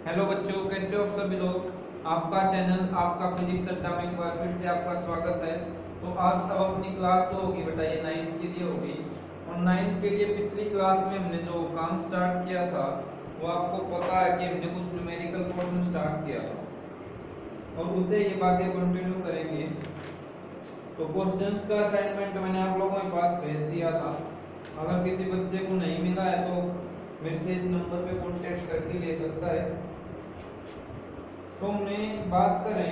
Hello बच्चों, कैसे हो आप सभी लोग। आपका चैनल आपका फिजिक्स अड्डा में एक बार फिर से आपका स्वागत है। तो आज अब अपनी क्लास तो होगी बेटा, ये 9th के लिए होगी। और 9th के लिए पिछली क्लास में हमने जो काम स्टार्ट किया था वो आपको पता है कि हमने कुछ न्यूमेरिकल पोर्शन स्टार्ट किया था और उसे ये बातें कंटिन्यू करेंगे। तो क्वेश्चंस का असाइनमेंट मैंने आप लोगों के पास भेज दिया था। अगर किसी बच्चे को नहीं मिला है तो मेरे से इस नंबर पे कांटेक्ट करके ले सकता है। तो हमने बात करें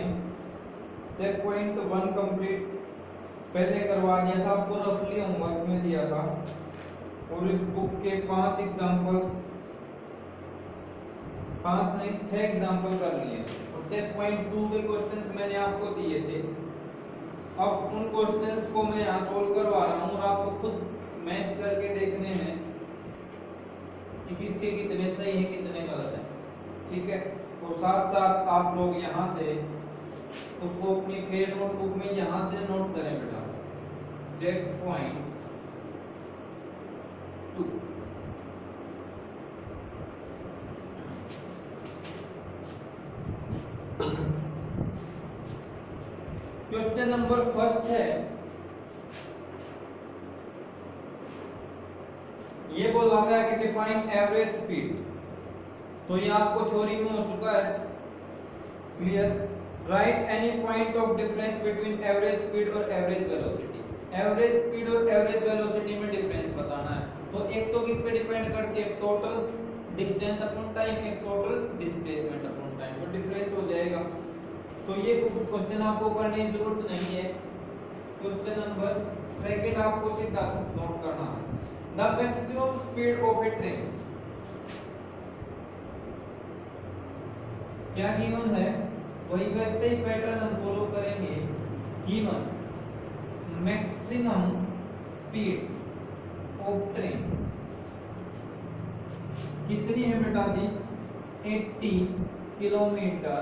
चेक पॉइंट 1 कंप्लीट पहले करवा दिया था, आपको रफली होमवर्क में दिया था और इस बुक के 5 नहीं 6 एग्जांपल कर लिए और चेक पॉइंट 2 के क्वेश्चंस मैंने आपको दिए थे। अब उन क्वेश्चंस को मैं यहाँ सोल्व करवा रहा हूँ और आपको खुद मैच करके देखने हैं कि किसके कितने सही है कितने गलत है, ठीक है। और साथ साथ आप लोग यहाँ से उसको अपनी फेयर नोटबुक में यहाँ से नोट करें बेटा, check point 2। Question number first है, ये बोला गया कि डिफाइन एवरेज स्पीड। तो ये आपको थ्योरी में हो चुका है clear. Right any point of difference between average speed और एवरेज वेलोसिटी। एवरेज स्पीड और एवरेज वेलोसिटी में डिफरेंस बताना है। तो एक तो किस पे डिपेंड करती है, टोटल डिस्टेंस अपॉन टाइम, एक टोटल डिस्प्लेसमेंट अपॉन टाइम, तो डिफरेंस हो जाएगा। तो ये क्वेश्चन आपको करने की जरूरत नहीं है। क्वेश्चन नंबर सेकंड आपको सीधा नोट करना है, the maximum speed of A train. क्या गिवन है, वही वैसे ही पैटर्न हम फॉलो करेंगे। Given maximum speed of train कितनी है बेटा जी, 80 किलोमीटर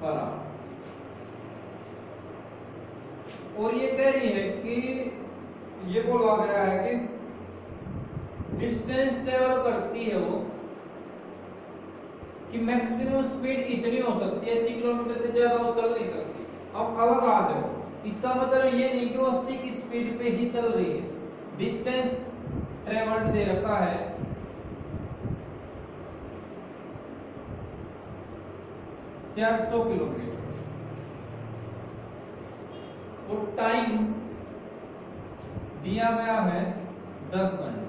पर आवर। और ये कह रही है कि ये बोला गया है कि डिस्टेंस ट्रेवल करती है वो कि मैक्सिमम स्पीड इतनी हो सकती है, 80 किलोमीटर से ज्यादा वो चल नहीं सकती। अब अलग आ जाओ, इसका मतलब ये नहीं कि वो 80 की स्पीड पे ही चल रही है। डिस्टेंस ट्रेवल्ड दे रखा है 400 किलोमीटर और टाइम दिया गया है 10 घंटे।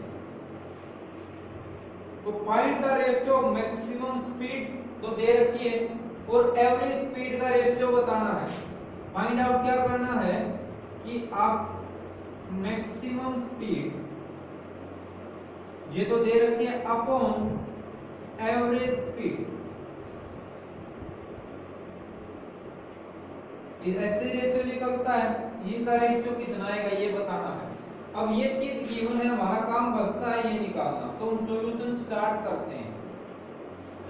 तो find the ratio of maximum speed तो दे रखी है और एवरेज स्पीड का रेशियो बताना है। फाइंड आउट क्या करना है कि आप मैक्सिमम स्पीड ये तो दे रखी है अपॉन एवरेज स्पीड, ऐसे रेशियो निकलता है, इनका रेशियो कितना आएगा ये बताना है। अब ये चीज गिवन है, हमारा काम बचता है ये निकालना। तो हम सॉल्यूशन स्टार्ट करते हैं।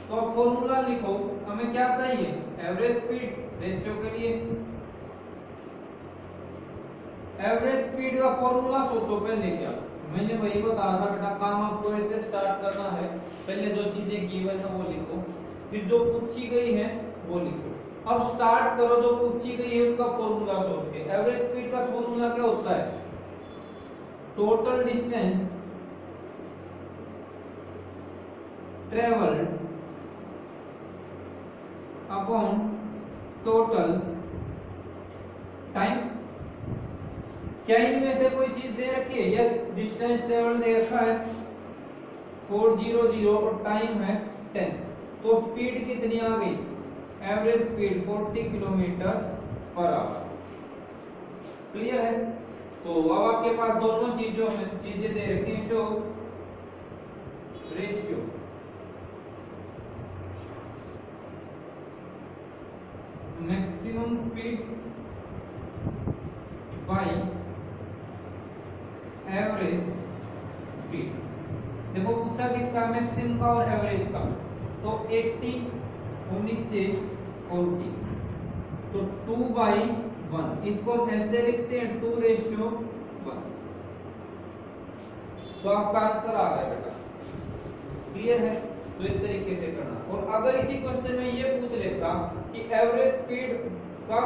तो अब फॉर्मूला लिखो, हमें क्या चाहिए, एवरेज स्पीड रेशियो के लिए। एवरेज स्पीड का फॉर्मूला सोचो पहले क्या, मैंने वही बताया था बेटा, काम आपको ऐसे स्टार्ट करना है। पहले जो चीजें गिवन है वो लिखो, फिर जो पूछी गई है वो लिखो। अब स्टार्ट करो जो पूछी गई है उसका फॉर्मूला सोच के। एवरेज स्पीड का फॉर्मूला क्या होता है, total distance travelled upon total time. क्या इनमें से कोई चीज दे रखी है, यस डिस्टेंस ट्रेवल्ड दे रखा है 400 और टाइम है 10। तो स्पीड कितनी आ गई, average speed 40 kilometre per hour. Clear है। तो अब आपके पास दोनों चीजें दे रखी हैं, जो ratio maximum speed by average speed. देखो पूछा किसका, मैक्सिमम का और एवरेज का। तो 80 और नीचे 40, तो 2/1, इसको ऐसे लिखते हैं 2:1। तो आपका आंसर आ गया बेटा, क्लियर है। तो इस तरीके से करना। और अगर इसी क्वेश्चन में ये पूछ लेता कि एवरेज स्पीड का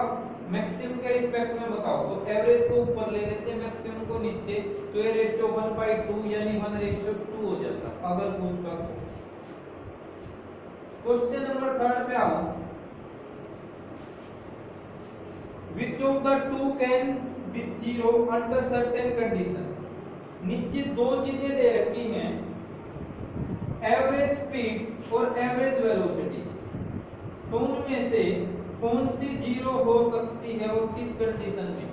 मैक्सिमम के रिस्पेक्ट में बताओ, तो एवरेज को ऊपर ले लेते, मैक्सिमम को नीचे, तो ये रेशियो 1/2 यानी 1:2 हो जाता अगर पूछता तो। क्वेश्चन नंबर 3 पे आओ। Which of the two can be zero under certain condition? नीचे दो चीजें दे रखी हैं, एवरेज स्पीड और एवरेज वेलोसिटी, तो उनमें से कौन सी जीरो हो सकती है और किस कंडीशन में?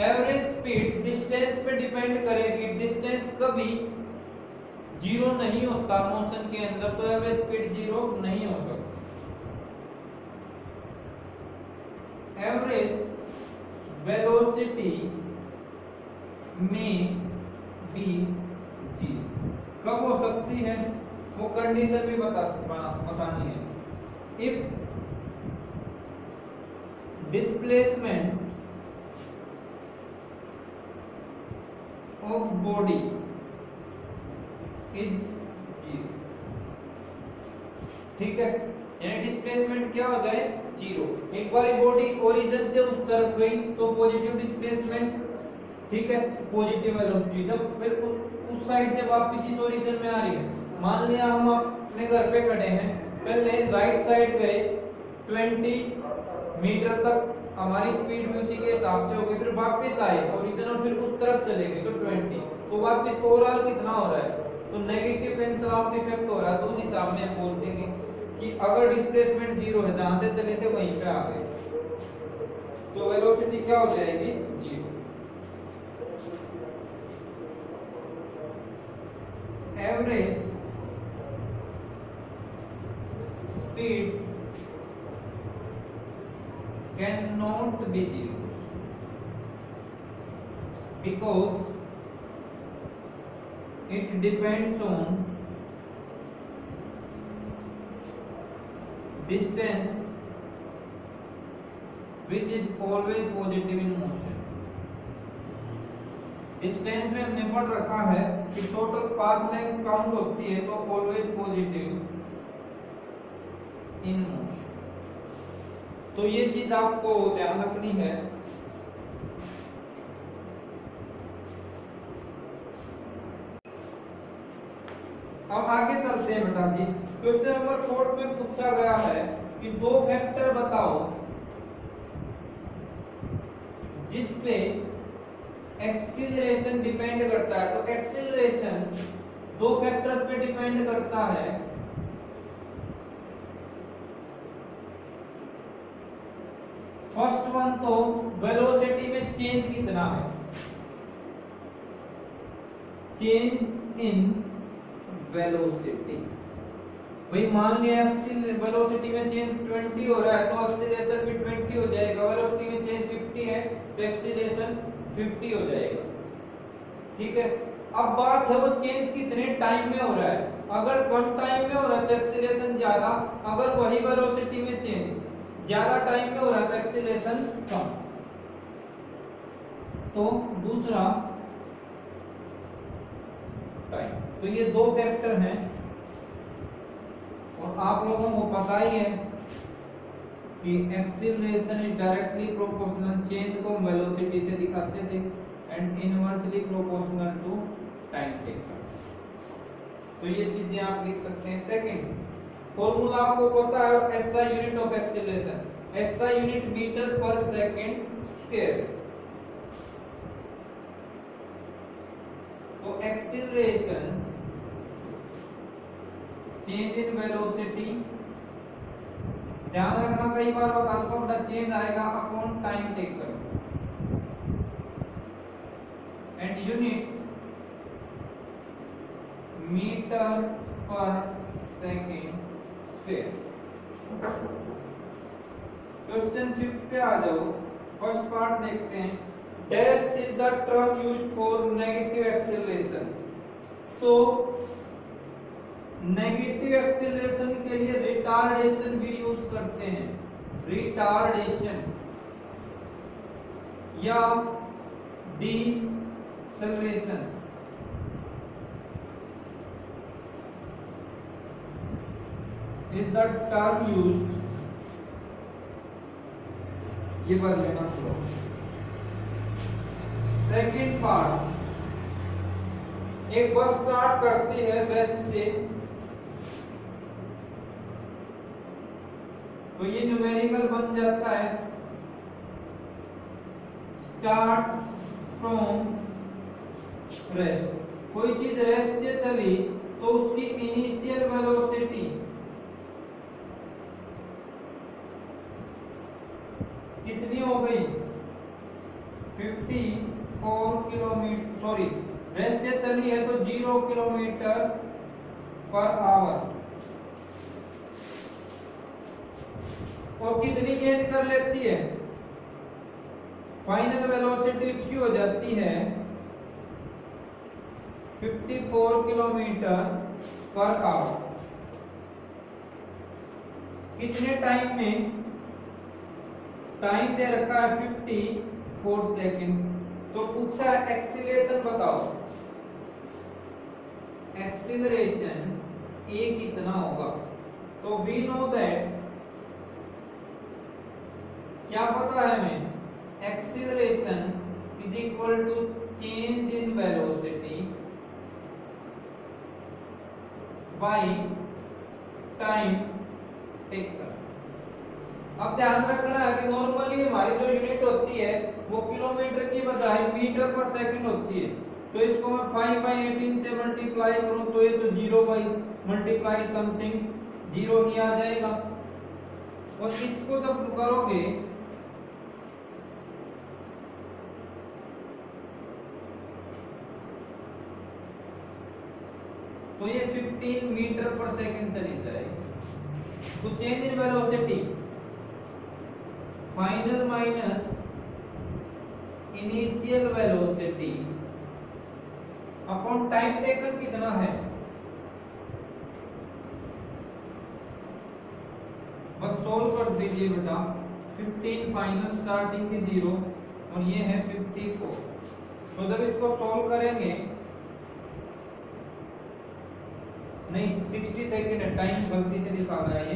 एवरेज स्पीड डिस्टेंस पे डिपेंड करेगी, डिस्टेंस कभी जीरो नहीं होता मोशन के अंदर, तो एवरेज स्पीड जीरो नहीं हो सकती। एवरेज वेलोसिटी में बी जीरो कब हो सकती है, वो कंडीशन भी बतानी है। If displacement of body is zero, ठीक है, यानी डिस्प्लेसमेंट क्या हो जाए, जीरो। एक बार बॉडी ओरिजिन से उस तरफ गई तो पॉजिटिव डिस्प्लेसमेंट, ठीक है, पॉजिटिव वेलोसिटी। जब फिर उस साइड से वापस इस ओरिजिन में आ रही है, मान लिया हम अपने घर पे खड़े हैं, पहले राइट साइड गए 20 मीटर तक, हमारी स्पीड भी उसी के हिसाब से होगी, फिर वापस आए ओरिजिन और फिर उस तरफ चले गए तो 20, तो वापस ओवरऑल कितना हो रहा है, तो नेगेटिव कैंसल आउट इफेक्ट हो रहा है। तो उस हिसाब में हम बोलते हैं कि अगर डिस्प्लेसमेंट जीरो है, जहां से चले थे वहीं पे आ गए, तो वेलोसिटी क्या हो जाएगी, zero. Average speed can not be zero because it depends on distance which is always positive in motion। Distance में हमने पढ़ रखा है कि टोटल पाथ लेंथ काउंट होती है तो ऑलवेज पॉजिटिव इन मोशन, तो ये चीज आपको ध्यान रखनी है। अब आगे चलते हैं बेटा जी। क्वेश्चन नंबर 4 में पूछा गया है कि दो फैक्टर बताओ जिस पे एक्सीलरेशन डिपेंड करता है। तो एक्सीलरेशन दो फैक्टर्स पे डिपेंड करता है, फर्स्ट वन तो वेलोसिटी में चेंज कितना है, चेंज इन वेलोसिटी। भाई मान लिया वेलोसिटी में चेंज 20 हो रहा है तो एक्सीलरेशन भी 20 हो जाएगा, वेलोसिटी में चेंज 50 है तो एक्सीलरेशन 50 हो जाएगा, ठीक है। अब बात है वो चेंज कितने टाइम में हो रहा है, अगर कम टाइम में हो रहा है तो एक्सीलरेशन ज्यादा, अगर वही वेलोसिटी में चेंज ज्यादा टाइम में हो रहा है तो एक्सीलरेशन कम। तो दूसरा टाइम, तो ये दो फैक्टर हैं और आप लोगों को पता ही है कि acceleration is directly proportional, change को वेलोसिटी से दिखाते थे, and inversely proportional to time taken. तो ये चीजें आप लिख सकते हैं। सेकंड फॉर्मूला आपको पता है, और SI unit of acceleration, SI unit metre per second square. तो एक्सीलरेशन चेंज इन वेलोसिटी, ध्यान रखना कई बार बता दूंगा बेटा, चेंज आएगा upon time taken, and unit metre per second square. Question 5 पे आ जाओ। फर्स्ट पार्ट देखते हैं, dash is the term used for negative acceleration. तो नेगेटिव एक्सीलरेशन के लिए रिटार्डेशन भी यूज करते हैं, रिटार्डेशन या deceleration. is the term used, ये भर लेना पूरा। सेकंड पार्ट, एक बस स्टार्ट करती है रेस्ट से, तो ये न्यूमेरिकल बन जाता है स्टार्ट फ्रॉम रेस्ट। कोई चीज रेस्ट से चली तो उसकी इनिशियल वेलोसिटी कितनी हो गई, 54 किलोमीटर, सॉरी रेस्ट से चली है तो 0 किलोमीटर पर आवर, और कितनी गेन कर लेती है, फाइनल वेलोसिटी उसकी हो जाती है 54 किलोमीटर पर आवर। कितने टाइम में, टाइम दे रखा है 54 सेकंड, तो पूछा एक्सीलरेशन बताओ, एक्सीलरेशन ए कितना होगा, तो वी नो दैट, क्या पता है हमें, acceleration is equal to change in velocity by time taken. अब ध्यान रखना है कि नॉर्मली हमारी जो यूनिट होती है वो किलोमीटर की बजाय मीटर पर सेकंड होती है, तो इसको मैं 5/18 से मल्टीप्लाई करूं तो ये तो 0 बाई मल्टीप्लाई समथिंग 0 ही आ जाएगा, और इसको जब करोगे तो ये 15 मीटर पर सेकंड चली जाएगी। तो change in velocity final minus initial velocity upon time taken कितना है, बस सोल्व कर दीजिए बेटा। 15 फाइनल स्टार्टिंग की 0 और ये है 54, तो जब इसको सोल्व करेंगे, नहीं 60 सेकंड है, टाइम गलती से लिखा गया, ये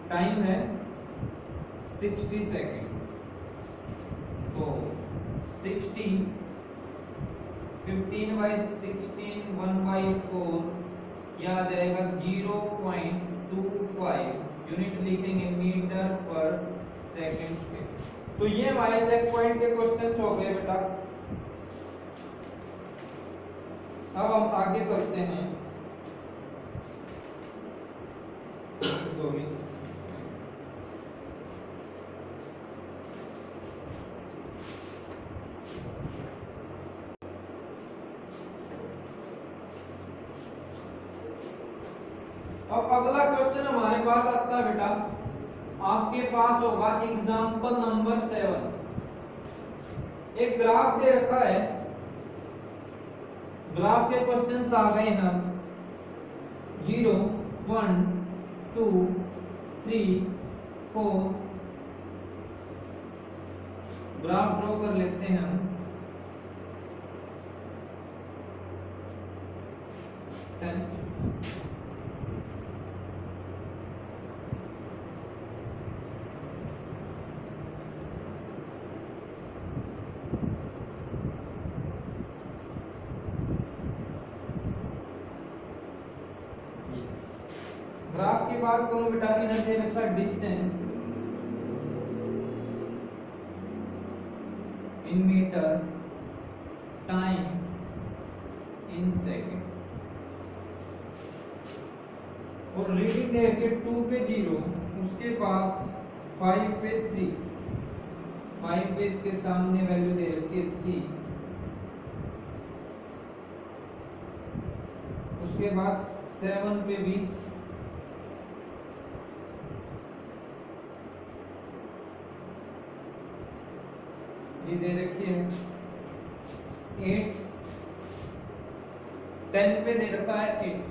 टाइम है 60 सेकंड, तो 60 15/16 1/4 यह आ जाएगा 0.25 यूनिट, लिखेंगे मीटर पर सेकंड पे। तो ये हमारे चेक पॉइंट के क्वेश्चंस हो गए बेटा। अब हम आगे चलते हैं, सॉरी अब अगला क्वेश्चन हमारे पास आता है बेटा, आपके पास होगा एग्जांपल नंबर 7। एक ग्राफ दे रखा है, ग्राफ के क्वेश्चंस आ गए हैं, 0 1 2 3 4, ग्राफ ड्रॉ कर लेते हैं हम। ग्राफ की बात करूं बेटा, इन्हें दे रखा distance in metre, time in second, और रीडिंग दे रखी 2 पे 0, उसके बाद 5 पे 3, 5 पे इसके सामने वैल्यू दे रखी है 3, उसके बाद 7 पे भी ये दे रखी है 8, 10 पे दे रखा है 8,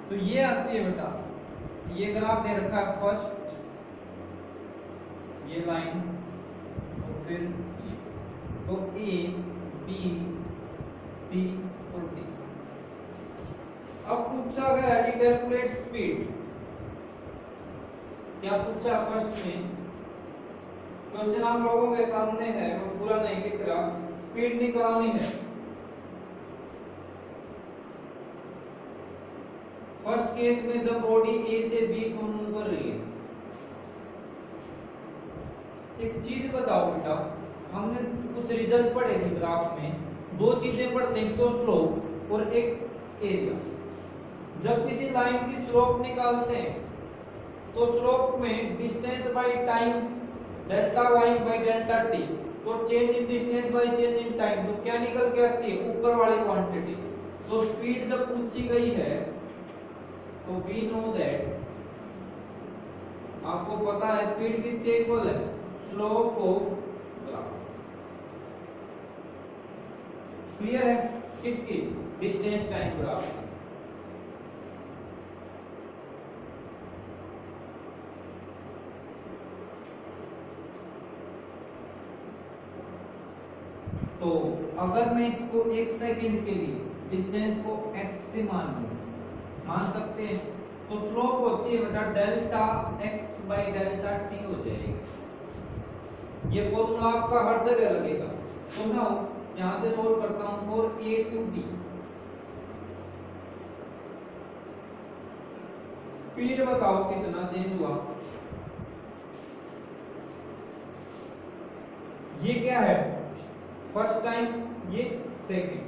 तो ये आती है बेटा, ये ग्राफ दे रखा है फर्स्ट ये लाइन और फिर ये, तो ए बी सी और डी। अब पूछा गया है कि कैलकुलेट स्पीड। क्या पूछा फर्स्ट में क्वेश्चन आप लोगों के सामने है, मैं पूरा नहीं लिख रहा, स्पीड निकालनी है। फर्स्ट केस में जब बॉडी ए से बी को मूव कर रही है, एक चीज बताओ बेटा, हमने कुछ रिजल्ट पढ़े थे ग्राफ में, दो चीजें पढ़ते हैं, तो स्लोप और एक एरिया। जब किसी लाइन की स्लोप निकालते हैं तो स्लोप में distance by time delta Y by delta T, तो change in distance by change in time, तो क्या निकल के आती है? ऊपर वाली क्वांटिटी। तो स्पीड जब पूछी गई है तो वी नो दैट, आपको पता है स्पीड किसके इक्वल है? Slope of graph. क्लियर है? किसकी? Distance time graph. तो अगर मैं इसको एक सेकंड के लिए डिस्टेंस को x से मान सकते हैं, तो स्लोप होती है बेटा delta x by delta t हो जाएगी। ये फॉर्मूला आपका हर जगह लगेगा। तो ना यहां से सोल्व करता हूं, for a to b speed बताओ कितना चेंज हुआ। ये क्या है? फर्स्ट टाइम, ये सेकंड,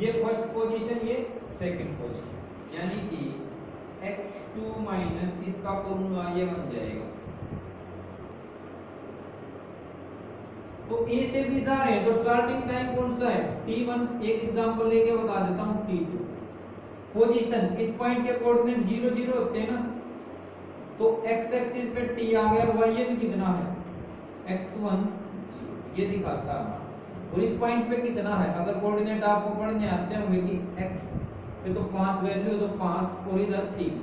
ये फर्स्ट पोजीशन, ये सेकंड पोजीशन, यानी कि x2 माइनस इसका फॉर्मूला ये बन जाएगा। तो a से भी जा रहे हैं तो स्टार्टिंग टाइम कौन सा है? t1। एक एग्जांपल लेके बता देता हूं, t2। पोजीशन इस पॉइंट के कोऑर्डिनेट 0 0 होते हैं ना, तो x एक्सिस पे t आ गया और y में कितना है? x1 ये दिखाता है। और इस पॉइंट पे कितना है? अगर कोऑर्डिनेट आपको पढ़ने आते होंगे कि x पे तो 5 वैल्यू, तो 5 और इधर 3,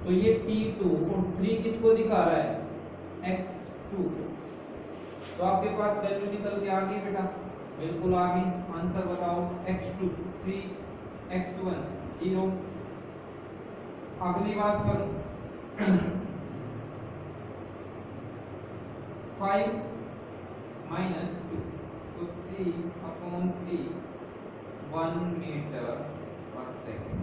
तो ये t2 और 3 किसको दिखा रहा है? x2। तो आपके पास वैल्यू निकल के आ गई बेटा, बिल्कुल आ गई। आंसर बताओ, x2 3, x1 0। अगली बात करो 5 माइनस 2, तो 3/3 1 मीटर पर सेकंड।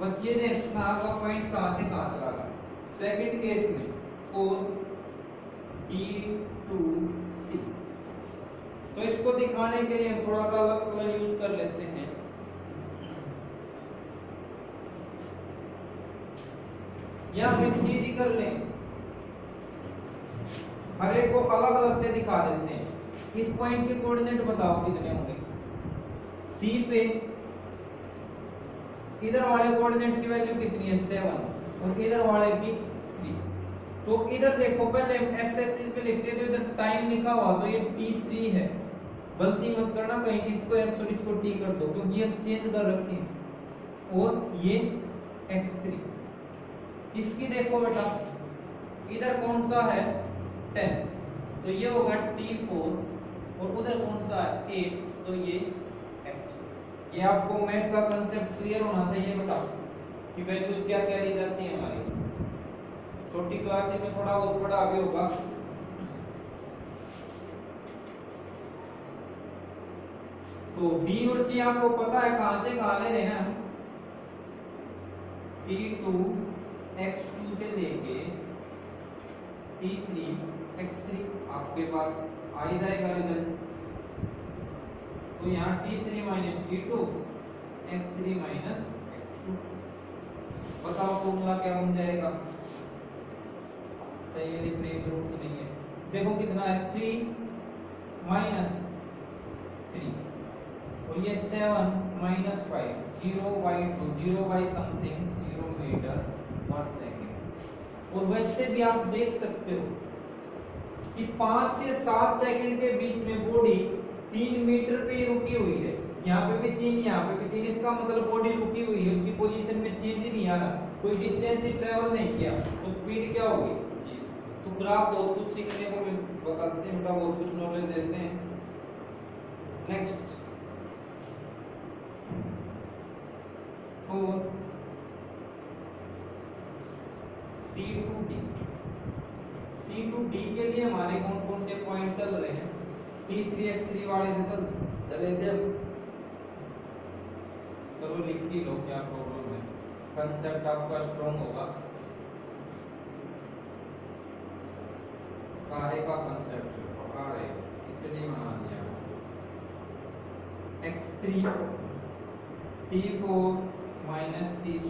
बस ये देखना आपका पॉइंट कहां से कहां चला गया। सेकंड केस में 4 B to C, तो इसको दिखाने के लिए हम थोड़ा सा अलग कलर यूज कर लेते हैं। या हम एक चीज ही कर लें, हर एक को अलग अलग से दिखा देते हैं। इस पॉइंट के कोऑर्डिनेट बताओ कितने होंगे? C पे इधर वाले कोऑर्डिनेट की वैल्यू कितनी है? 7 और इधर वाले की 3। तो इधर देखो, पहले हम x एक्सिस पे लिखते हैं तो इधर टाइम लिखा हुआ तो ये t3 है। गलती मत करना कहीं इसको x और इसको t कर दो, क्योंकि ये चेंज कर रखे हैं। और ये x3। इसकी देखो बेटा, इधर कौन सा है? 10, तो ये होगा t4 और उधर कौन सा है? 8, तो ये x। ये आपको मैथ का कांसेप्ट क्लियर होना चाहिए बेटा कि वैल्यूज क्या क्या ली जाती है हमारी। छोटी क्लास में थोड़ा बहुत पढ़ा भी होगा। तो B और C आपको पता है कहां से कहां ले रहे हैं हम? T2 x2 से लेके T3 x3 आपके पास आ ही जाएगा रिजल्ट। तो यहाँ T3 minus T2 x3 minus x2। बताओ फॉर्मूला क्या बन जाएगा? चाहिए लिखने की जरूरत नहीं है। देखो कितना है? 3 माइनस 3 और ये 7 minus 5, 0/2, 0 something 0 metre per second. और वैसे भी आप देख सकते हो कि 5 से 7 सेकंड के बीच में बॉडी 3 मीटर पे रुकी हुई है। यहाँ पे भी 3, यहाँ पे भी 3, इसका मतलब बॉडी रुकी हुई है, उसकी पोजीशन में चेंज ही नहीं आ रहा, कोई डिस्टेंस ही ट्रेवल नहीं किया, तो स्पीड क्या होगी? जी। तो ग्राफ बहुत कुछ सीखने को बताते हैं बेटा, बहुत कुछ नॉलेज देते हैं। Next 4 C to D। C to D के लिए हमारे कौन कौन से पॉइंट चल रहे हैं? T3x3 वाले से चले थे। चलो लिख ही लो, क्या प्रॉब्लम है, कंसेप्ट आपका स्ट्रॉन्ग होगा। काहे का कंसेप्ट पका रहे हो, खिचड़ी बना दिया। x3 T4 माइनस T3,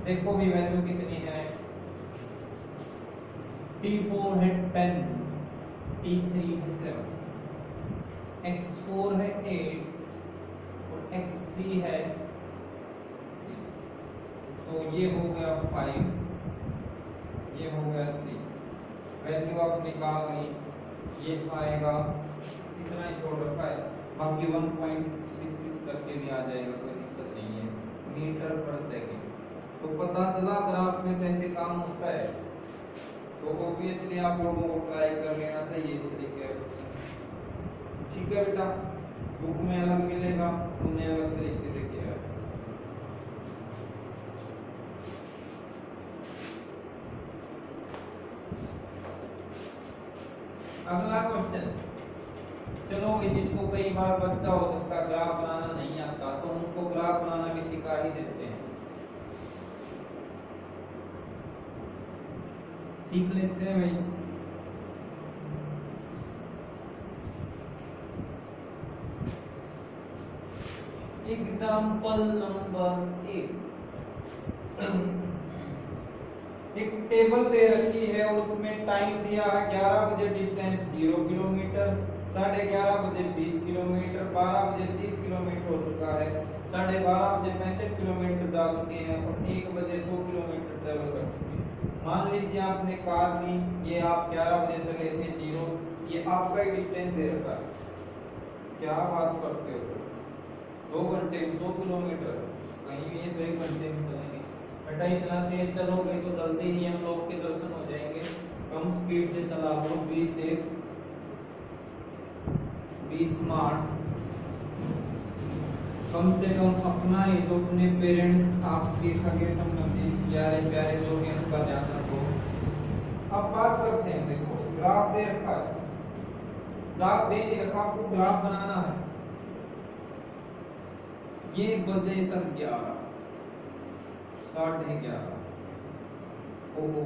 देखो भी वैल्यू कितनी है। T4 है 10, T3 है 7, x4 है 8 और x3 है 3। तो ये हो गया 5, ये हो गया 3। वैल्यू आप निकाल ली, ये आएगा, इतना ही छोड़ रखा है, बाकी 1.66 करके भी आ जाएगा, कोई दिक्कत नहीं है, मीटर पर सेकंड। तो पता चला ग्राफ में कैसे काम होता है। तो ऑब्वियसली आप लोगों को ट्राई कर लेना चाहिए इस तरीके से। ठीक है बेटा, बुक में अलग मिलेगा, हमने अलग तरीके से किया है। अगला क्वेश्चन, चलो जिसको कई बार बच्चा हो सकता है ग्राफ बनाना नहीं आता, तो उसको ग्राफ बनाना भी सिखा ही देते हैं, सीख लेते हैं भाई। एग्जाम्पल नंबर 8, एक टेबल दे रखी है और उसमें टाइम दिया है 11 बजे डिस्टेंस 0 किलोमीटर, 11:30 बजे 20 किलोमीटर, 12 बजे 30 किलोमीटर हो चुका है, 12:30 बजे 65 किलोमीटर जा चुके हैं और 1 बजे 100 किलोमीटर ट्रेवल कर चुके हैं। मान लीजिए आपने कार ली, ये आप 11 बजे चले थे 0, ये आपका ही डिस्टेंस दे रखा है। क्या बात करते हो, 2 घंटे में 100 किलोमीटर, कहीं भी ये तो 1 घंटे में चलेंगे। बेटा इतना तेज चलोगे तो जल्दी ही हम लोग के दर्शन हो जाएंगे। कम स्पीड से चला लो, बी सेफ, बी स्मार्ट। कम से कम अपना ही तो अपने पेरेंट्स, आपके सगे संबंधी, प्यारे प्यारे जो भी उनका ध्यान रखो। अब बात करते हैं, देखो ग्राफ दे रखा है, ग्राफ दे नहीं रखा, आपको ग्राफ बनाना है। ये बजे सर 11, 11:30, ओहो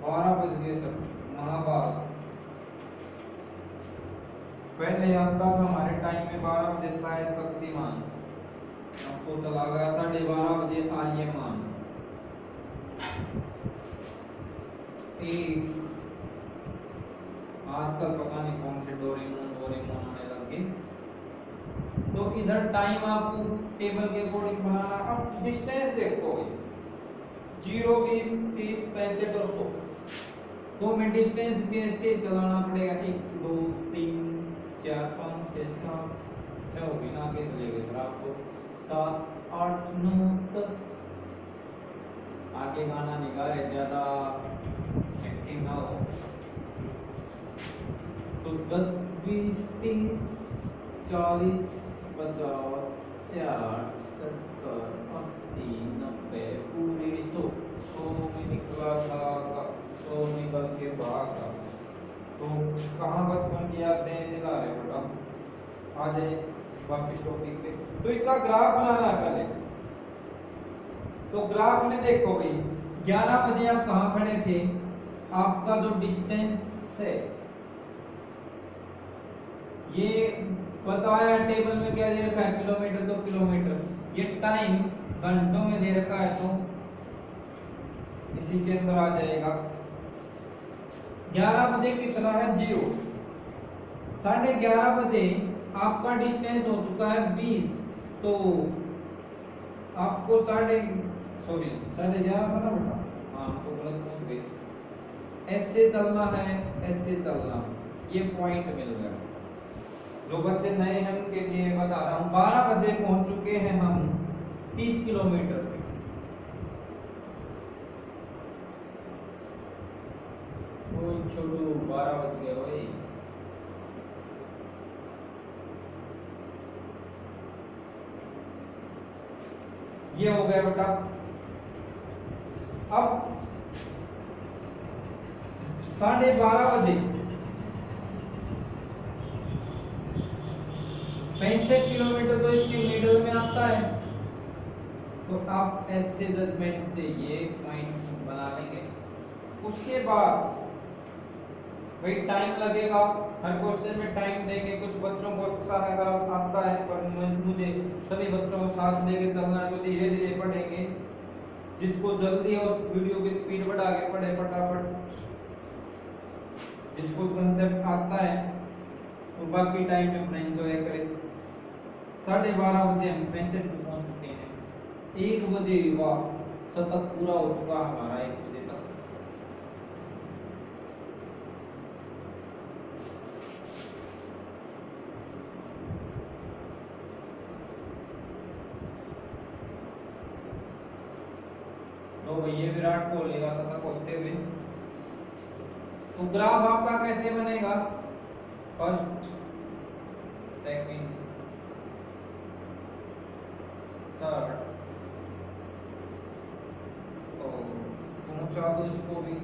12 बज गए सर। महाभारत पहले आता था हमारे टाइम में 12 बजे शायद शक्तिमान, अब तो चला गया 12:30 बजे आर्यमान। आजकल पता नहीं कौन से डोरेमोन आने लगे। तो इधर टाइम आपको टेबल के अकॉर्डिंग बनाना। अब डिस्टेंस देखो, 0, 20, 30, 65 और 100, तो मैं डिस्टेंस भी ऐसे चलाना पड़ेगा। 1, 2, 3, 4, 5, 6, 7, 6 हो गई ना, आगे चलेगा सर आपको 7, 8, 9, 10। आगे गाना निकाल रहे, ज्यादा एक्टिंग ना हो। तो 10, 20, 30, 40, 50, 60, 70, 80, 90, पूरे 100 में निकला था, 100 निकल के भागा। तो कहाँ बचपन की यादें दिला रहे बेटा, आ जाए वापिस टॉपिक पे। तो इसका ग्राफ बनाना है पहले। तो ग्राफ में देखो भाई, 11 बजे आप कहाँ खड़े थे, आपका जो डिस्टेंस है ये बताया टेबल में, क्या दे रखा है किलोमीटर, तो किलोमीटर। ये टाइम घंटों में दे रखा है, तो इसी के अंदर आ जाएगा। 11 बजे कितना है 0, 11:30 बजे आपका डिस्टेंस हो चुका है 20, तो आपको 11:30 था ना बेटा, हाँ तो गलत पहुंच गए। ऐसे चलना है, ऐसे चलना, ये पॉइंट मिल गया। जो बच्चे नए हैं उनके लिए बता रहा हूँ, 12 बजे पहुंच चुके हैं हम 30 किलोमीटर पे। छोड़ो 12 बज गए भाई, ये हो गया बेटा। अब 12:30 बजे 65 किलोमीटर तो इसके मिडल में आता है, तो आप ऐसे जजमेंट से ये पॉइंट बना लेंगे। उसके बाद भाई टाइम लगेगा, हर क्वेश्चन में टाइम देंगे। कुछ बच्चों को अच्छा है अगर आता है, पर मुझे सभी बच्चों को साथ लेके चलना है, तो धीरे धीरे पढ़ेंगे। जिसको जल्दी है उस वीडियो की स्पीड बढ़ा के पढ़े फटाफट, जिसको कंसेप्ट आता है तो बाकी टाइम में अपना एंजॉय करें। 12:30 बजे हम 65 में पहुंच चुके हैं। 1 बजे वाह सतत पूरा हो चुका हमारा 1 बजे तक। तो भैया विराट कोहली का शतक होते हुए, तो ग्राफ आपका कैसे बनेगा? फर्स्ट, सेकंड, थर्ड, और पहुंचा दो इसको भी,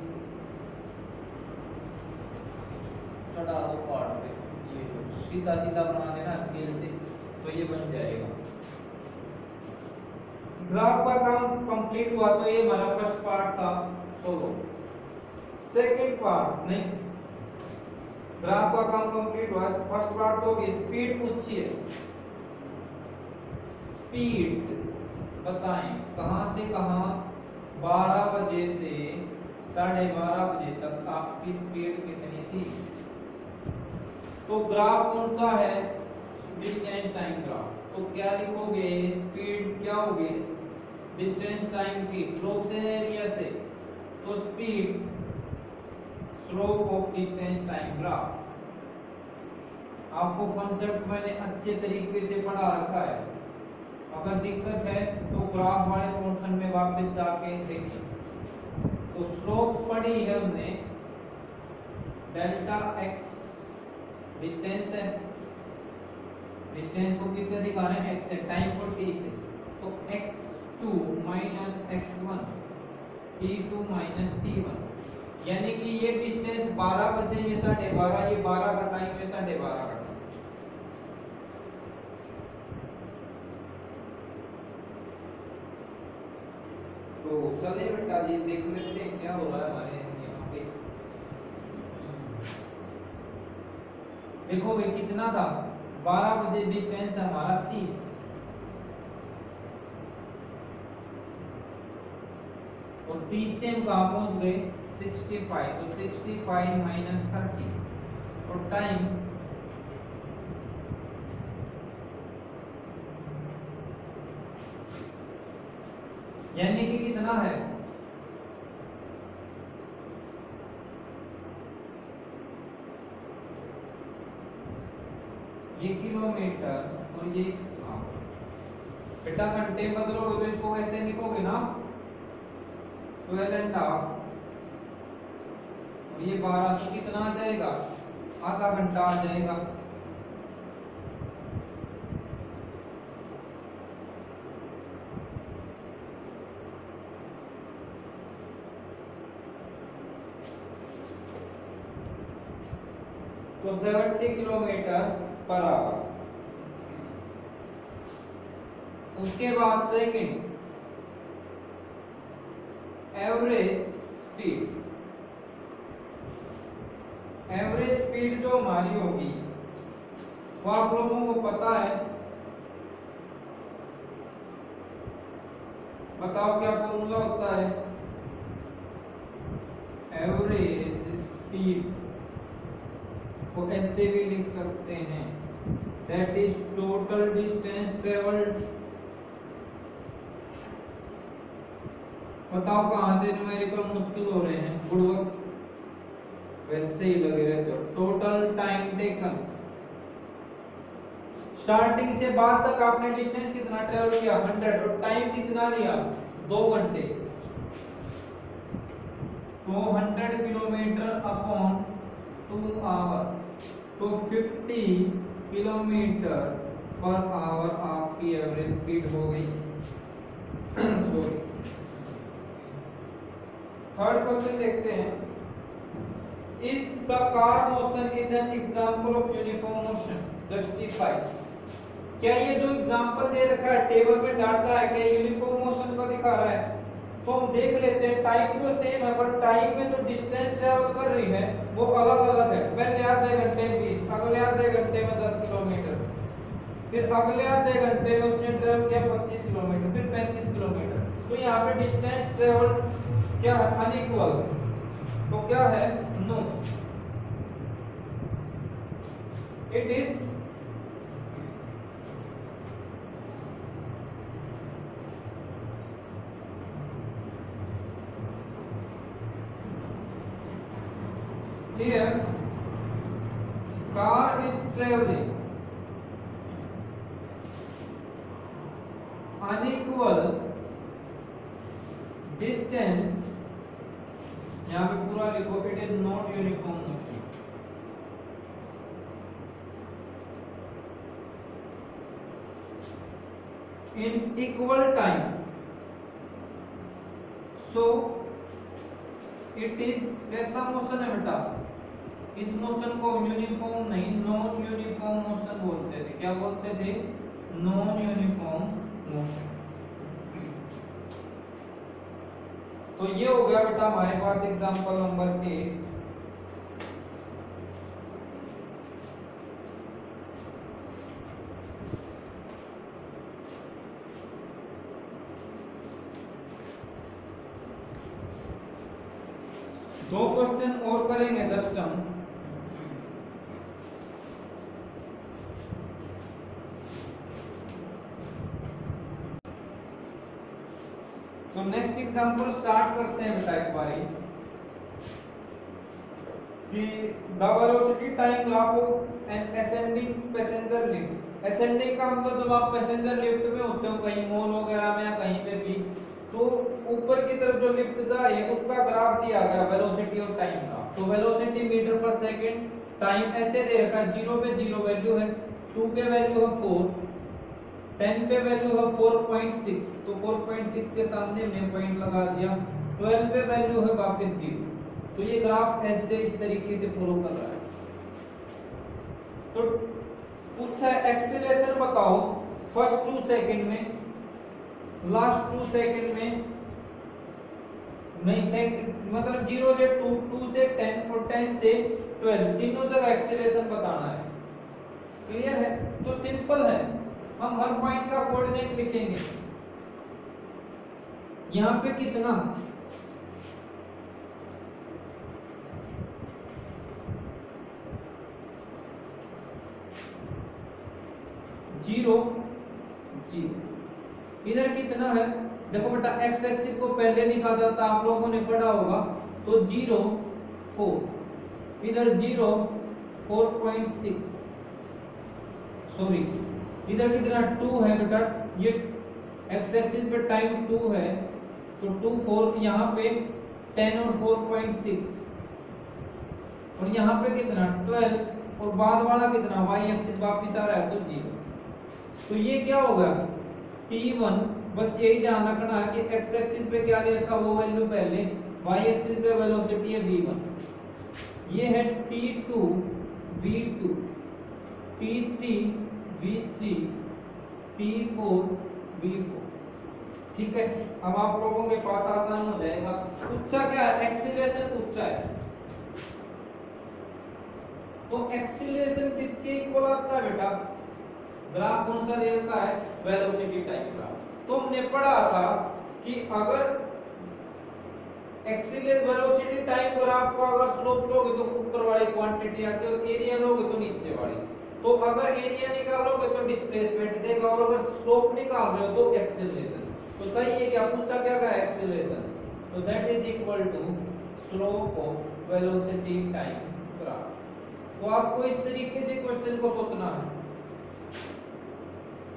चढ़ा दो पार्ट पे। ये सीधा सीधा बना देना स्केल से, तो ये बन जाएगा। ग्राफ का काम कंप्लीट हुआ, तो ये हमारा फर्स्ट पार्ट था सोलो। सेकंड पार्ट नहीं, ग्राफ का काम कंप्लीट हुआ। फर्स्ट पार्ट तो स्पीड पूछी है, स्पीड बताएं कहां से कहां 12 बजे से 12:30 बजे तक आपकी स्पीड कितनी थी? तो ग्राफ कौन सा है? Distance time graph. तो क्या लिखोगे? स्पीड क्या होगी? डिस्टेंस टाइम की स्लोप से एरिया से, तो speed slope of distance time graph. आपको कॉन्सेप्ट मैंने अच्छे तरीके से पढ़ा रखा है। अगर दिक्कत है तो ग्राफ वाले पोर्शन में वापस जाके देखिए। तो स्लोप पढ़ी है हमने, डेल्टा एक्स डिस्टेंस है, डिस्टेंस को किससे दिखा रहे हैं? एक्स से, टाइम को टी से, तो x2 minus x1, t2 minus t1, यानी कि ये डिस्टेंस 12 बजे, ये 12:30, ये 12 का टाइम है, 12:30 का टाइम। तो चलिए बेटा जी देख लेते हैं क्या हो रहा है हमारे यहाँ पे। देखो भाई कितना था? 12 बजे डिस्टेंस हमारा 30, और 30 से हम कहाँ पहुंच गए? 65, तो 65 माइनस 30, और टाइम यानी कि कितना है? ये किलोमीटर और ये बेटा घंटे बदलोगे तो इसको ऐसे लिखोगे ना, 12.5, और ये 12, तो कितना आ जाएगा? आधा घंटा आ जाएगा। तो 70 किलोमीटर पर आवर। उसके बाद second, average speed. Average speed जो हमारी होगी वो आप लोगों को पता है, बताओ क्या फॉर्मूला होता है? एवरेज स्पीड को ऐसे भी लिख सकते हैं, that is total distance travelled. बताओ कहां से न्यूमेरिकल मुश्किल हो रहे हैं? गुणवक वैसे ही लगे रहते हो। टोटल टाइम टेकन, स्टार्टिंग से बाद तक आपने डिस्टेंस कितना ट्रेवल किया? 100, और टाइम कितना लिया? 2 घंटे। तो 100 किलोमीटर अपॉन 2 आवर, तो 50 किलोमीटर पर आवर आपकी एवरेज स्पीड हो गई। थर्ड क्वेश्चन देखते हैं, is the car motion is an example of uniform motion, justify. क्या ये जो एग्जांपल दे रखा है टेबल में डाटा है, क्या यूनिफॉर्म मोशन को दिखा रहा है? तो हम देख लेते हैं, टाइम तो सेम है पर टाइम में जो डिस्टेंस ट्रेवल कर रही है वो अलग अलग है। पहले आधे घंटे में 20, अगले आधे घंटे में 10 किलोमीटर, फिर अगले आधे घंटे में उसने ट्रेवल किया 25 किलोमीटर, फिर 35 किलोमीटर। तो यहाँ पे डिस्टेंस ट्रेवल क्या है? अनइक्वल। तो क्या है? No, it is here car is traveling unequal distance, यहाँ पे पूरा लिखो, it is not uniform motion. In equal time, so it is कैसा मोशन है बेटा? इस मोशन को यूनिफॉर्म नहीं, नॉन यूनिफॉर्म मोशन बोलते थे। क्या बोलते थे? Non uniform motion. तो ये हो गया बेटा हमारे पास एग्जांपल नंबर 8। दो क्वेश्चन और करेंगे जस्ट हम। तो नेक्स्ट एग्जांपल स्टार्ट करते हैं बेटा एक बारी, कि the velocity time graph of N ascending passenger lift. Ascending का मतलब जब आप पैसेंजर लिफ्ट में होते हो कहीं मॉल वगैरह में या कहीं पे भी, तो ऊपर की तरफ जो लिफ्ट जा रही है उसका ग्राफ दिया गया वेलोसिटी और टाइम का। तो velocity metre per second, time ऐसे दे रखा है, 0 पे 0 वैल्यू है, 2 पे वैल्यू है 4, 10 पे वैल्यू है 4.6, तो 4.6 के सामने हमने पॉइंट लगा दिया, 12 पे वैल्यू है वापस 0। तो ये ग्राफ ऐसे इस तरीके से फॉलो कर रहा है। तो पूछा है एक्सीलरेशन बताओ फर्स्ट 2 सेकंड में, लास्ट 2 सेकंड में, नहीं सेकंड मतलब 0 से 2, 2 से 10 और 10 से 12, तीनों जगह एक्सीलरेशन बताना है। क्लियर है? तो सिंपल है, हम हर पॉइंट का कोऑर्डिनेट लिखेंगे। यहां पे कितना, जीरो, इधर कितना है? देखो बेटा एक्स एक्सिस को पहले लिखा जाता, आप लोगों ने पढ़ा होगा, तो 0, 4, इधर 0, 4.6, सॉरी इधर कितना 2 है बेटा, ये एक्स एक्सिस पे टाइम 2 है, तो 2, 4, यहाँ पे 10 और 4.6, और यहाँ पे कितना 12, और बाद वाला कितना वाई एक्सिस वापिस आ रहा है तो 0। तो ये क्या होगा t1, बस यही ध्यान रखना है कि x एक्सिस पे क्या ले रखा वो वैल्यू पहले, y एक्सिस पे वेलोसिटी है v1, ये है t2 v2, t3 v3, t4 v4। ठीक है, अब आप लोगों के पास आसान हो जाएगा। पूछा क्या है? एक्सीलरेशन पूछा है। तो एक्सीलरेशन किसके इक्वल आता है बेटा? ग्राफ कौन सा दे रखा है? Velocity time graph. तो हमने पढ़ा था कि अगर एक्सीलरेशन वेलोसिटी टाइम ग्राफ का अगर स्लोप लोगे तो ऊपर वाली क्वांटिटी आती है, और एरिया लोगे तो नीचे वाली। तो अगर एरिया निकालोगे तो डिस्प्लेसमेंट देगा, और अगर स्लोप निकाल रहे हो तो एक्सीलरेशन। तो सही है, क्या पूछा क्या गया? एक्सीलरेशन। तो that is equal to slope of velocity time graph. तो आपको इस तरीके से क्वेश्चन को सोचना है।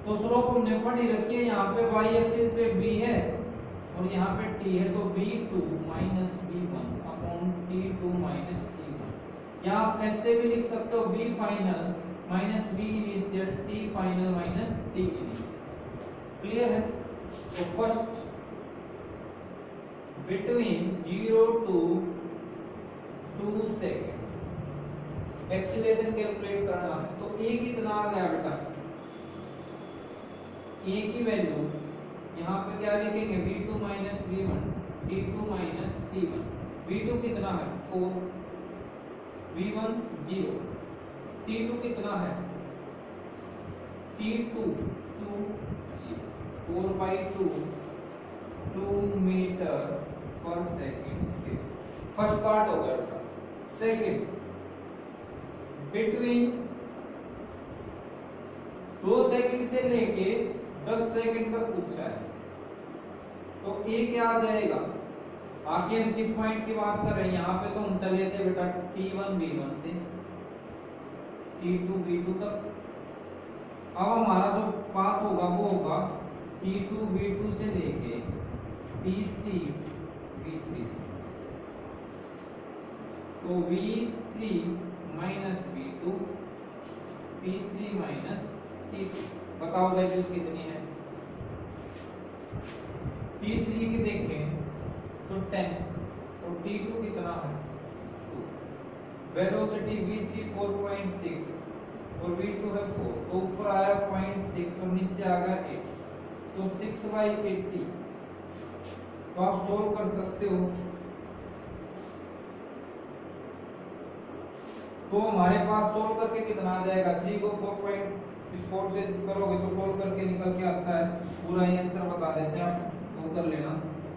तो स्लोप हमने पढ़ी रखी है, यहाँ पे y एक्सिस पे b है और यहाँ पे t है, तो v2 minus v1 upon t2 minus t1। यहाँ आप ऐसे भी लिख सकते हो v final minus v initial, t final minus t initial. Clear है? तो first between 0 to 2 second acceleration calculate करना है। तो ए कितना आ गया बेटा, ए की वैल्यू यहाँ पे क्या लिखेंगे, v2 minus v1 t2 minus t1। v2 कितना है 4, v1 0, t2 कितना है t2 2 4/2 2 metre per second. First part हो गया बेटा। सेकेंड, बिटवीन 2 सेकंड से लेके 10 सेकंड तक पूछा है, तो ए क्या आ जाएगा। आखिर हम किस पॉइंट की बात कर रहे हैं, यहाँ पे तो हम चले थे बेटा t1 v1 से t2 v2 तक। अब हमारा जो पाथ होगा वो होगा t2 v2 से लेके t3 v3। तो v3 minus v2 t3 minus t2। बताओ वैल्यूज कितनी है। t3 की देखें तो 10 और t2 कितना है 2। वेलोसिटी v3 4.6 और v2 है 4, तो ऊपर आया 0.6 और नीचे आ गया 8, तो 6/80। तो आप सोल्व कर सकते हो। तो हमारे पास सोल्व करके कितना आ जाएगा, 3 को 4.4 से करोगे तो सोल्व करके निकल के आता है, पूरा आंसर बता देते हैं आप, वो कर लेना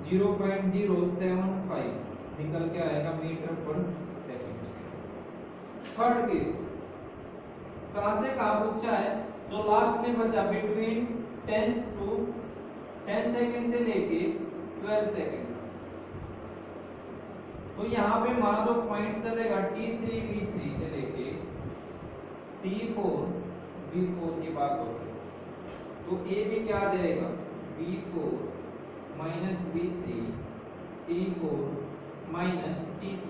0.075 निकल के आएगा metre per second. Third case कहां से कहां पूछा है, जो लास्ट में बचा बिटवीन 10 सेकंड से लेके 12 सेकंड। तो यहाँ पे मान लो पॉइंट चलेगा t3 v3 से लेके t4 v4 की बात हो रही, तो a भी क्या आ जाएगा v4 minus v3 t4 minus t3।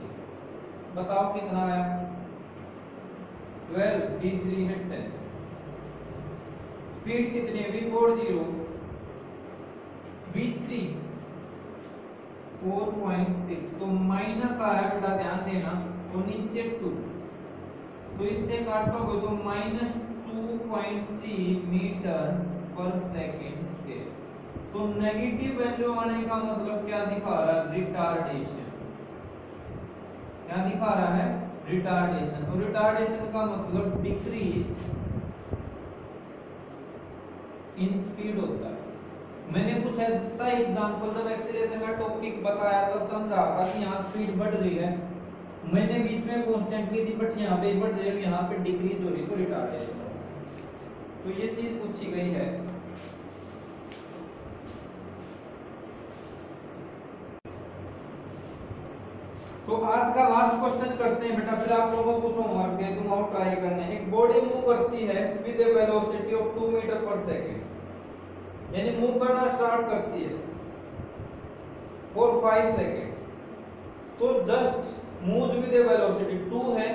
बताओ कितना आया 12, t3 है 10। स्पीड कितनी है v4 0, v3 4.6, तो माइनस आया बेटा, ध्यान देना, और नीचे 2, तो इससे काटोगे तो माइनस 2.3 मीटर पर सेकेंड। तो नेगेटिव वैल्यू आने का मतलब क्या दिखा रहा है, रिटार्डेशन। क्या दिखा रहा है, रिटार्डेशन। और रिटार्डेशन का मतलब डिक्रीज इन स्पीड होता है। मैंने कुछ ऐसा एग्जांपल जब एक्सीलरेशन का टॉपिक बताया तब समझा था कि यहाँ स्पीड बढ़ रही है, मैंने बीच में कांस्टेंटली थी, बट यहाँ पे बढ़ रही है, यहाँ पे डिक्रीज हो रही है, तो रिटार्डेशन होगा। तो ये चीज पूछी गई है। तो आज का लास्ट क्वेश्चन करते हैं बेटा, फिर आप लोगों को कुछ होमवर्क दे दूंगा और ट्राई करना है। एक बॉडी मूव करती है with a velocity of 2 metre per second, यानी मूव करना स्टार्ट करती है फॉर 5 सेकेंड। तो just move with a velocity 2 है,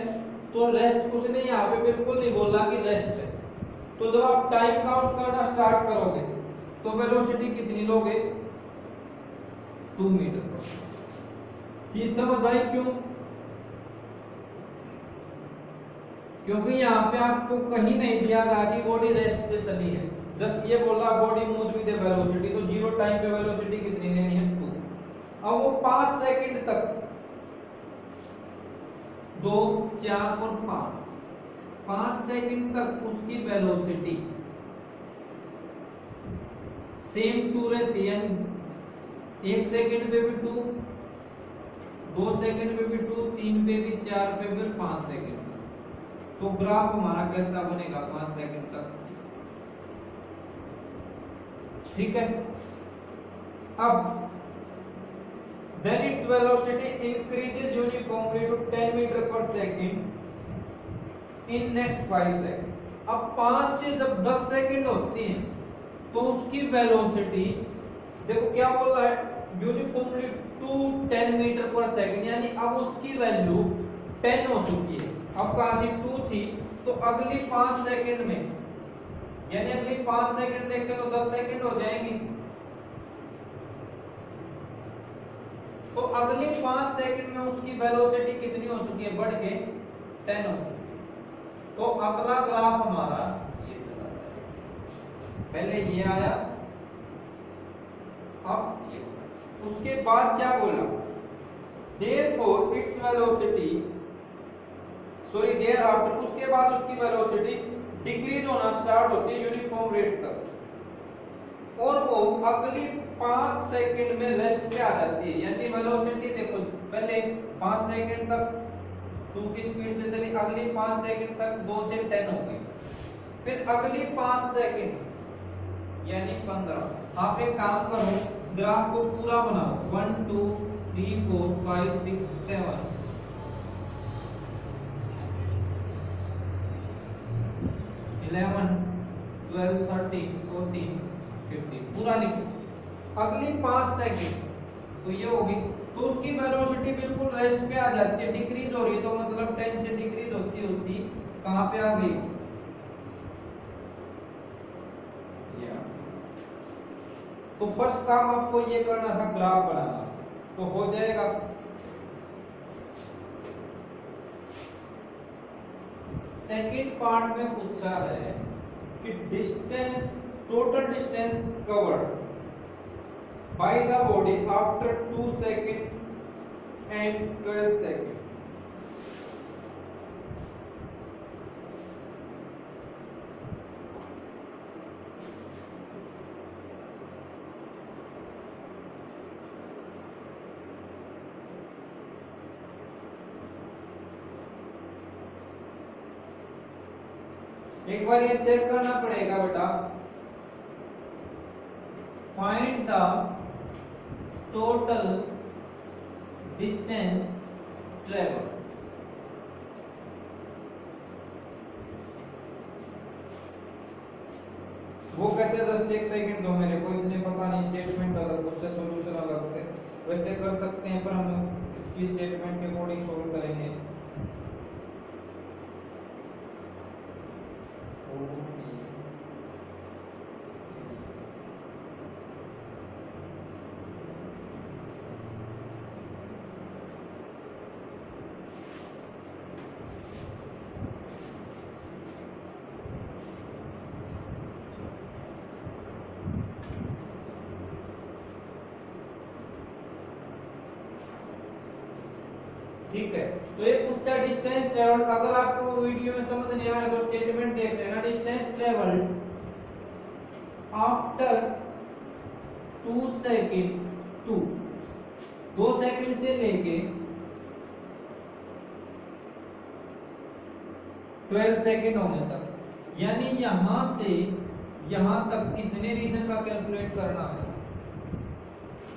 तो रेस्ट उसने यहाँ पे बिल्कुल नहीं बोला कि रेस्ट है। तो जब आप टाइम काउंट करना स्टार्ट करोगे तो वेलोसिटी कितनी लोगे 2 मीटर पर। चीज समझ आई क्यों? क्योंकि यहाँ पे आपको कहीं नहीं दिया गया कि बॉडी रेस्ट से चली है, जस्ट ये बोला बॉडी मूव्स विद वेलोसिटी, तो जीरो टाइम पे वेलोसिटी कितनी लेनी है 2। अब वो 5 सेकंड तक 2 4 और 5 सेकंड तक उसकी वेलोसिटी सेम 2 रहती है। 1 सेकंड पे भी 2, 2 सेकंड पे भी 2, 3 पे भी, 4 पे भी, 5 सेकंड। तो ग्राफ हमारा कैसा बनेगा 5 सेकंड तक, ठीक है। अब then its velocity increases uniformly to 10 meter per second in next 5 second. अब 5 से जब 10 सेकंड होती हैं तो उसकी वेलोसिटी देखो क्या बोल रहा है, uniformly to 10 metre per second, यानी अब उसकी वैल्यू 10 हो चुकी है। अब कहा थी 2 थी, तो अगली 5 सेकंड में, यानी अगली 5 सेकंड देखें तो 10 सेकंड हो जाएंगी। तो अगली 5 सेकंड में उसकी वेलोसिटी कितनी हो चुकी है, बढ़ के 10 हो चुकी है। तो अगला ग्राफ हमारा ये चला जाएगा, पहले ये आया, अब ये, उसके बाद क्या बोला, therefore its velocity, sorry thereafter, उसके बाद उसकी वेलोसिटी डिक्रीज होना स्टार्ट होती है यूनिफॉर्म रेट तक, और वो अगली 5 सेकंड में रेस्ट पे आ जाती है। यानी वेलोसिटी देखो, पहले 5 सेकंड तक 2 की स्पीड से चली, अगली 5 सेकंड तक 2 से 10 हो गई, फिर अगली 5 सेकंड यानी 15। आप एक काम करो, ग्राफ को पूरा बनाओ, 1 2 3 4 5 6 7, 11 12 13 14 15, पूरा लिखो। अगली 5 सेकंड तो ये होगी, तो उसकी वेलोसिटी बिल्कुल रेस्ट पे आ जाती है, डिक्रीज हो रही है, तो मतलब 10 से डिक्रीज होती होती कहां पे आ गई, तो फर्स्ट काम आपको ये करना था, ग्राफ बनाना, तो हो जाएगा। सेकंड पार्ट में पूछा है कि distance, total distance covered by the body after 2 second and 12 second. एक बार ये चेक करना पड़ेगा बेटा, find the total distance travel. वो कैसे, जस्ट एक सेकंड दो मेरे को, इसने पता नहीं स्टेटमेंट अलग, उससे सॉल्यूशन अलग है, वैसे कर सकते हैं पर हम इसकी स्टेटमेंट के अकॉर्डिंग सॉल्व करेंगे। ठीक है, तो ये पूछा डिस्टेंस ट्रेवल। अगर आपको वीडियो में समझ नहीं आ रहा तो स्टेटमेंट देख लेना, distance travel after 2 second to 2 second से लेके 12 सेकंड होने तक, यानी यहां से यहां तक कितने रीजन का कैलकुलेट करना है।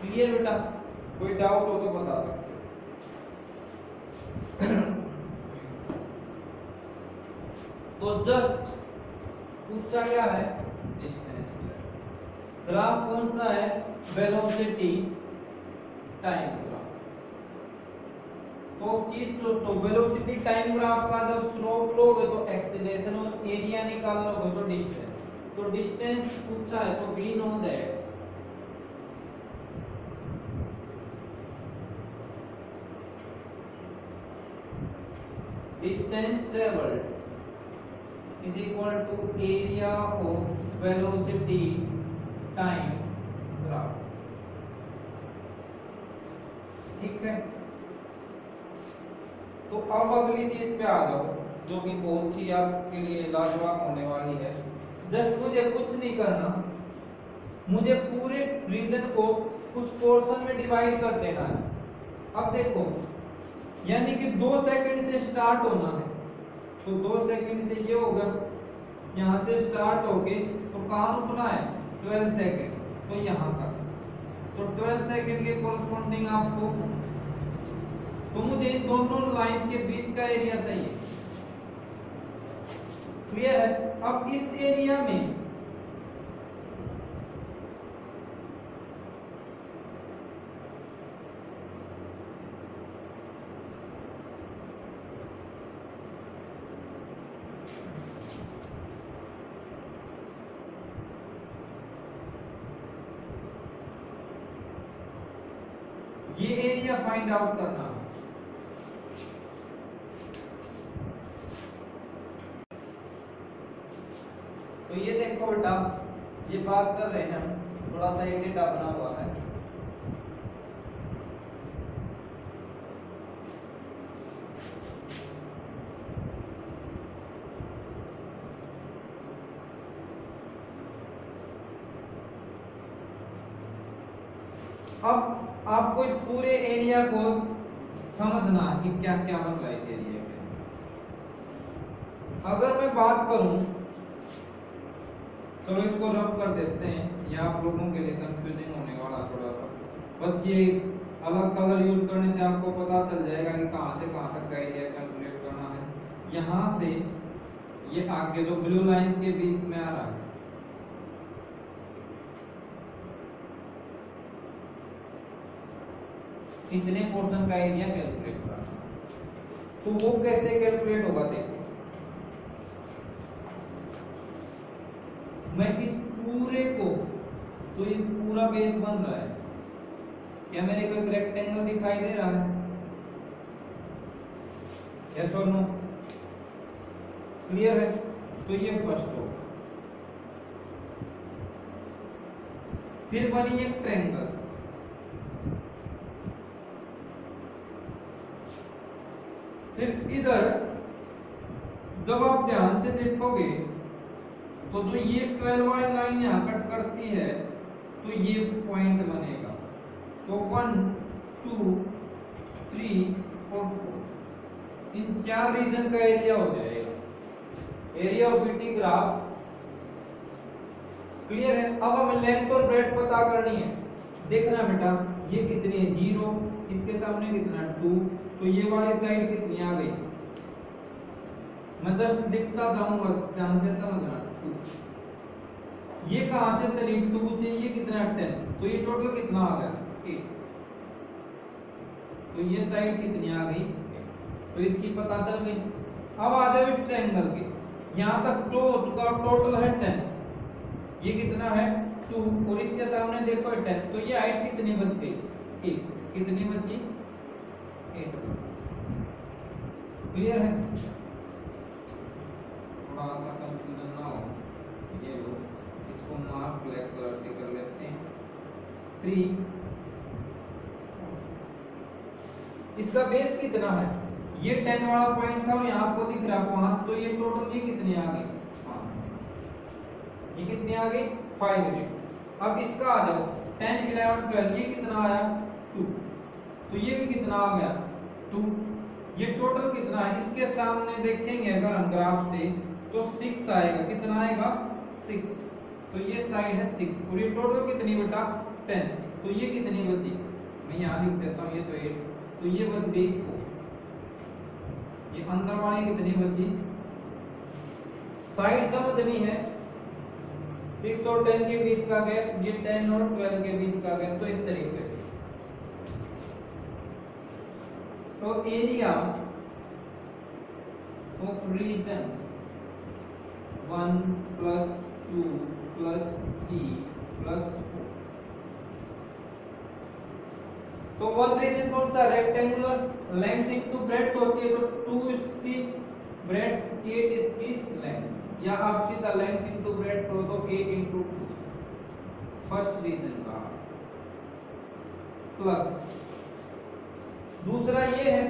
क्लियर बेटा, कोई डाउट हो तो बता सकते। तो जस्ट पूछा क्या है, डिस्टेंस। ग्राफ कौन सा है, वेलोसिटी टाइम ग्राफ। तो चीज सोचो, वेलोसिटी टाइम ग्राफ का जब स्लोप लोगे तो एक्सीलरेशन और एरिया निकाल लोगे तो डिस्टेंस। तो डिस्टेंस पूछा है तो we know that distance traveled is equal to area of velocity time graph। ठीक है, तो अब अगली चीज पे आ जाओ जो कि बहुत ही आपके लिए लाजवाब होने वाली है। जस्ट मुझे कुछ नहीं करना, मुझे पूरे रीजन को उस पोर्शन में डिवाइड कर देना है। अब देखो, यानी कि 2 सेकंड से स्टार्ट होना है, तो 2 सेकंड से ये होगा, यहां से स्टार्ट होके तो कहां रुकना है, 12 सेकंड, तो यहां तक। तो 12 सेकंड के कोरस्पॉन्डिंग आपको, तो मुझे इन दोनों लाइंस के बीच का एरिया चाहिए। क्लियर है। अब इस एरिया में ये एरिया फाइंड आउट करना। तो ये देखो बेटा, ये बात कर रहे हैं हम, थोड़ा सा ये डेटा बना हुआ है। अब आपको इस पूरे एरिया को समझना है कि क्या क्या बन रहा है इस एरिया में। अगर मैं बात करूं, चलो इसको रब कर देते हैं, ये आप लोगों के लिए कंफ्यूजिंग होने वाला थोड़ा सा, बस ये अलग कलर यूज करने से आपको पता चल जाएगा कि कहां से कहां तक का एरिया कैलकुलेट करना है। यहां से ये आगे जो ब्लू लाइंस के बीच में आ रहा है, इतने पोर्शन का एरिया कैलकुलेट करना, तो वो कैसे कैलकुलेट होगा देखो। मैं इस पूरे को, तो ये पूरा बेस बन रहा है, क्या मेरे को एक रेक्टेंगल दिखाई दे रहा है? यस और नो? क्लियर है? तो ये फर्स्ट होगा। फिर बनी एक ट्रायंगल, फिर इधर जब आप ध्यान से देखोगे तो जो ये 12 वाली लाइन यहां कट करती है, तो ये पॉइंट बनेगा। तो 1 2 3 और 4, इन 4 रीजन का एरिया हो जाएगा, area of BT graph. Clear है? अब हमें लेंथ और ब्रेड्थ पता करनी है। देखना बेटा, ये कितनी है 0, इसके सामने कितना 2, तो ये वाली साइड कितनी आ गई, मैं जस्ट दिखता जाऊंगा, ध्यान से समझना। 2, ये कहां से चली 2 से, ये कितना 10, तो ये टोटल कितना आ गया 8, तो ये साइड कितनी आ गई 8, तो इसकी पता चल गई। अब आ जाओ इस ट्रायंगल के, यहां तक तो उसका टोटल है 10, ये कितना है 2, और इसके सामने देखो 10, तो ये हाइट कितनी बच गई 8, कितनी बची 8 बची। क्लियर है? थोड़ा सा कंफ्यूजन ना हो, ये लो इसको मार्क ब्लैक कलर से कर लेते हैं। 3, इसका बेस कितना है, ये 10 वाला पॉइंट था और यहाँ आपको दिख रहा है 5, तो ये टोटल ये कितनी आ गई 5, ये कितनी आ गई 5 यूनिट। अब इसका आ जाओ 10 11 12, ये कितना आया 2, तो ये भी कितना आ गया 2, ये टोटल कितना है, इसके सामने देखेंगे अगर हम ग्राफ से तो 6 आएगा, कितना आएगा 6, तो ये साइड है 6, और ये टोटल कितनी बेटा 10, तो ये कितनी बची, मैं यहाँ लिख देता हूँ, ये तो 8, तो ये बच गई 4, ये अंदर वाली कितनी बची, साइड समझनी है, 6 और 10 के बीच का गैप, ये 10 और 12 के बीच का गैप, तो इस तरीके से। तो एरिया ऑफ रीजन 1 + 2 + 3 + 4, तो वन रीजन कौन सा, रेक्टेंगुलर, लेंथ इनटू ब्रेड्थ होती है, तो 2 इसकी ब्रेड्थ, 8 इसकी लेंथ, या आप सीधा लेंथ इनटू ब्रेड्थ करो तो 8 × 2, फर्स्ट रीजन का, प्लस दूसरा ये है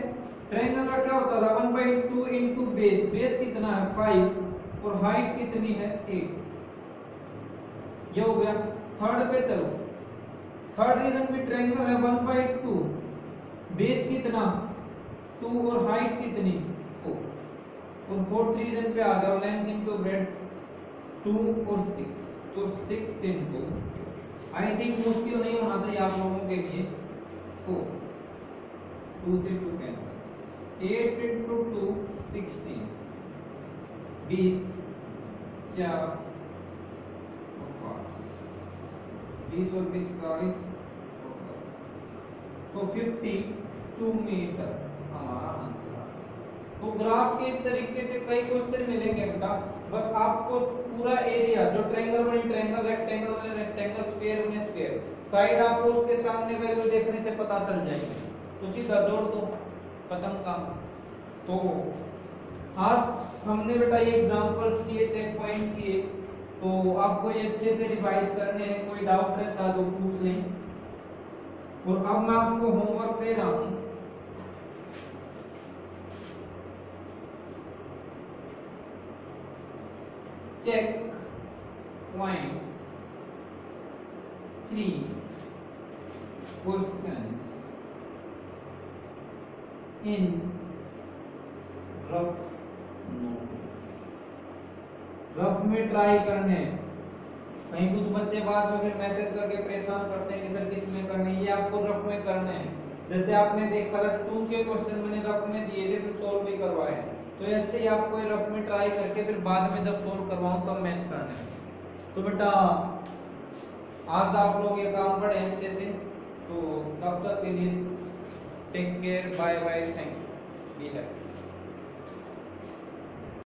ट्रायंगल का क्या होता था 1/2 इनटू बेस, बेस कितना है 5 और हाइट कितनी है 8, ये हो गया। थर्ड पे चलो, थर्ड रीजन में ट्रायंगल है 1/2, बेस कितना 2 और हाइट कितनी 4, और फोर्थ रीजन पे आ जाओ लेंथ इनटू ब्रेड्थ 2 और 6, तो 6 इनटू, आई थिंक मुश्किल नहीं होना चाहिए आप लोगों के लिए, 4, 2 से 2 कैंसिल, 8 × 2 16, 20 4 और 5, 20 और 20 40, तो 52 मीटर हमारा आंसर आ गया। तो ग्राफ के इस तरीके से कई क्वेश्चन मिलेंगे बेटा, बस आपको पूरा एरिया जो ट्रायंगल बने ट्रायंगल, रेक्टेंगल बने रेक्टेंगल, स्क्वायर बने स्क्वायर, साइड आपको उसके सामने वैल्यू देखने से पता चल जाएगी, तो सीधा जोड़ दो, खत्म काम। तो आज हमने बेटा ये एग्जांपल्स किए, चेक पॉइंट किए, तो आपको ये अच्छे से रिवाइज करने हैं, कोई डाउट रहता तो पूछ लें। और अब मैं आपको होमवर्क दे रहा हूं, check point 3 questions in rough note. Rough में ट्राई करने, कहीं कुछ बच्चे बाद में फिर मैसेज करके परेशान करते हैं कि सर किस में करने, ये आपको रफ में करने हैं। जैसे आपने देखा था 2 के क्वेश्चन मैंने रफ में दिए थे, फिर सोल्व भी करवाए, तो ऐसे ही आपको रफ में ट्राई करके फिर बाद में जब सोल्व करवाऊं तब मैच करना है। तो बेटा आज आप लोग ये काम पढ़े अच्छे से, तो तब तक के लिए take care, bye bye, thank you.